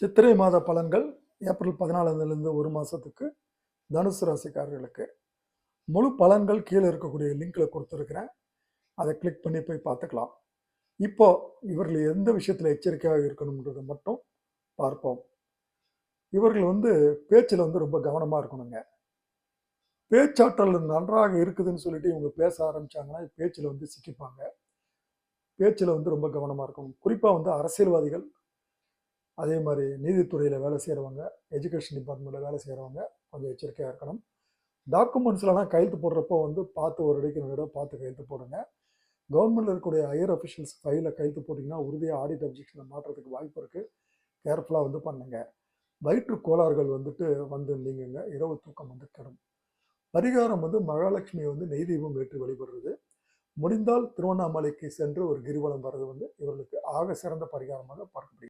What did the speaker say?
சித்திரை மாத பலன்கள் ஏப்ரல் 14லேருந்து ஒரு மாதத்துக்கு தனுசு ராசிக்காரர்களுக்கு. முழு பலன்கள் கீழே இருக்கக்கூடிய லிங்க்ல கொடுத்துருக்குறேன். அதை கிளிக் பண்ணி போய் பார்த்துக்கலாம். இப்போ இவர்கள் எந்த விஷயத்தில் எச்சரிக்கையாக இருக்கணுன்றதை மட்டும் பார்ப்போம். இவர்கள் பேச்சில் ரொம்ப கவனமாக இருக்கணுங்க. பேச்சாற்றல் நன்றாக இருக்குதுன்னு சொல்லிட்டு இவங்க பேச ஆரம்பிச்சாங்கன்னா பேச்சில் சிக்கிப்பாங்க. பேச்சில் ரொம்ப கவனமாக இருக்கணும். குறிப்பாக அரசியல்வாதிகள், அதே மாதிரி நீதித்துறையில் வேலை செய்கிறவங்க, எஜுகேஷன் டிபார்ட்மெண்ட்டில் வேலை செய்கிறவங்க கொஞ்சம் எச்சரிக்கையாக இருக்கணும். டாக்குமெண்ட்ஸ்லாம் கையெழுத்து போடுறப்போ பார்த்து ஒரு அடிக்கு தடவை பார்த்து கையெழுத்து போடுங்க. கவர்மெண்ட்டில் இருக்கக்கூடிய ஹையர் அஃபிஷியல்ஸ் ஃபைலில் கையெழுத்து போட்டிங்கன்னா உறுதியாக ஆடிட் அப்ஜெக்ஷனை மாற்றுறதுக்கு வாய்ப்பு இருக்குது. கேர்ஃபுல்லாக பண்ணுங்க. வயிற்று கோளாறுகள் நீங்குங்க. இரவு தூக்கம் கெடும். பரிகாரம் மகாலட்சுமி நெய் தீபம் ஏற்றி வழிபடுறது. முடிந்தால் திருவண்ணாமலைக்கு சென்று ஒரு கிரிவலம் வர்றது இவர்களுக்கு ஆக சிறந்த பரிகாரமாக பார்க்கப்படுகிறது.